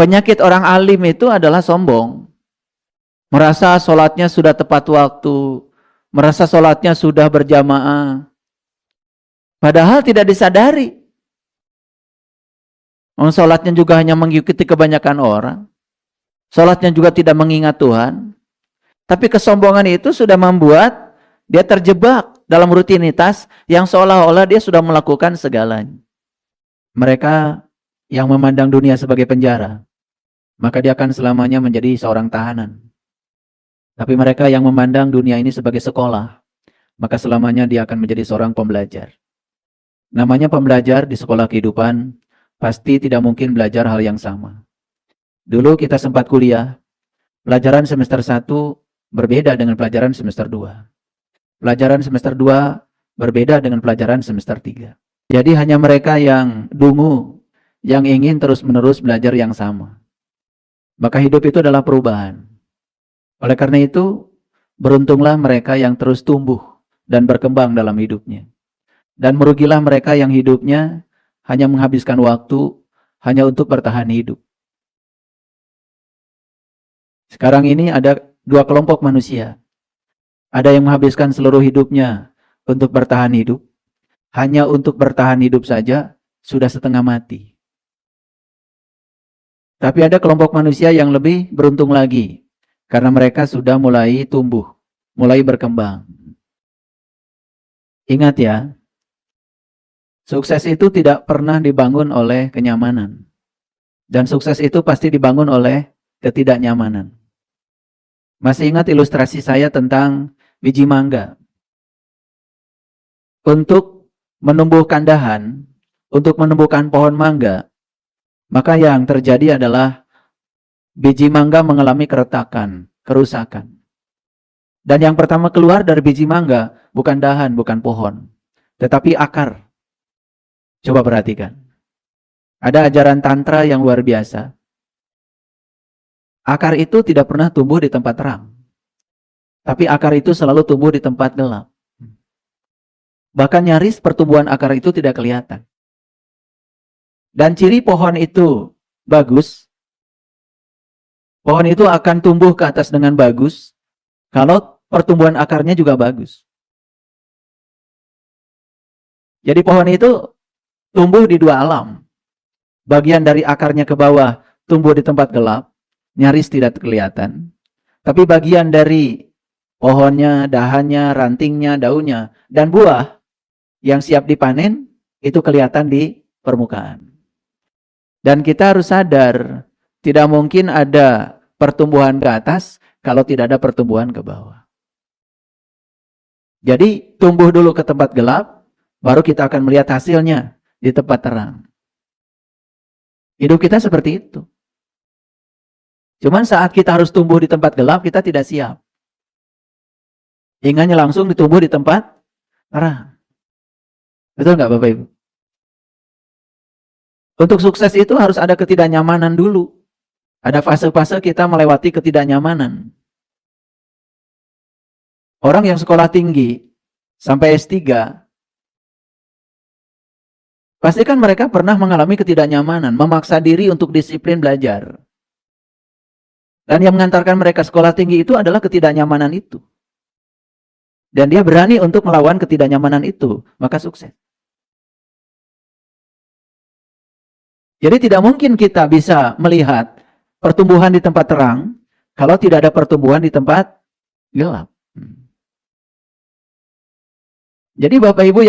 Penyakit orang alim itu adalah sombong. Merasa sholatnya sudah tepat waktu, merasa sholatnya sudah berjamaah. Padahal tidak disadari. Sholatnya juga hanya mengikuti kebanyakan orang. Sholatnya juga tidak mengingat Tuhan. Tapi kesombongan itu sudah membuat dia terjebak dalam rutinitas yang seolah-olah dia sudah melakukan segalanya. Mereka yang memandang dunia sebagai penjara, maka dia akan selamanya menjadi seorang tahanan. Tapi mereka yang memandang dunia ini sebagai sekolah, maka selamanya dia akan menjadi seorang pembelajar. Namanya pembelajar di sekolah kehidupan, pasti tidak mungkin belajar hal yang sama. Dulu kita sempat kuliah, pelajaran semester 1 berbeda dengan pelajaran semester 2. Pelajaran semester 2 berbeda dengan pelajaran semester 3. Jadi hanya mereka yang dungu, yang ingin terus-menerus belajar yang sama. Maka hidup itu adalah perubahan. Oleh karena itu, beruntunglah mereka yang terus tumbuh dan berkembang dalam hidupnya. Dan merugilah mereka yang hidupnya hanya menghabiskan waktu hanya untuk bertahan hidup. Sekarang ini ada dua kelompok manusia. Ada yang menghabiskan seluruh hidupnya untuk bertahan hidup. Hanya untuk bertahan hidup saja sudah setengah mati. Tapi ada kelompok manusia yang lebih beruntung lagi. Karena mereka sudah mulai tumbuh, mulai berkembang. Ingat ya, sukses itu tidak pernah dibangun oleh kenyamanan. Dan sukses itu pasti dibangun oleh ketidaknyamanan. Masih ingat ilustrasi saya tentang biji mangga? Untuk menumbuhkan dahan, untuk menumbuhkan pohon mangga, maka yang terjadi adalah biji mangga mengalami keretakan, kerusakan. Dan yang pertama keluar dari biji mangga bukan dahan, bukan pohon, tetapi akar. Coba perhatikan. Ada ajaran tantra yang luar biasa. Akar itu tidak pernah tumbuh di tempat terang. Tapi akar itu selalu tumbuh di tempat gelap. Bahkan nyaris pertumbuhan akar itu tidak kelihatan. Dan ciri pohon itu bagus. Pohon itu akan tumbuh ke atas dengan bagus kalau pertumbuhan akarnya juga bagus. Jadi pohon itu tumbuh di dua alam. Bagian dari akarnya ke bawah tumbuh di tempat gelap, nyaris tidak kelihatan. Tapi bagian dari pohonnya, dahannya, rantingnya, daunnya, dan buah yang siap dipanen, itu kelihatan di permukaan. Dan kita harus sadar, tidak mungkin ada pertumbuhan ke atas kalau tidak ada pertumbuhan ke bawah. Jadi, tumbuh dulu ke tempat gelap, baru kita akan melihat hasilnya di tempat terang. Hidup kita seperti itu. Cuman saat kita harus tumbuh di tempat gelap, kita tidak siap. Ingatnya langsung ditumbuh di tempat terang. Betul nggak Bapak Ibu? Untuk sukses itu harus ada ketidaknyamanan dulu. Ada fase-fase kita melewati ketidaknyamanan. Orang yang sekolah tinggi sampai S3, pasti kan mereka pernah mengalami ketidaknyamanan, memaksa diri untuk disiplin belajar. Dan yang mengantarkan mereka sekolah tinggi itu adalah ketidaknyamanan itu. Dan dia berani untuk melawan ketidaknyamanan itu, maka sukses. Jadi tidak mungkin kita bisa melihat pertumbuhan di tempat terang kalau tidak ada pertumbuhan di tempat gelap. Jadi Bapak Ibu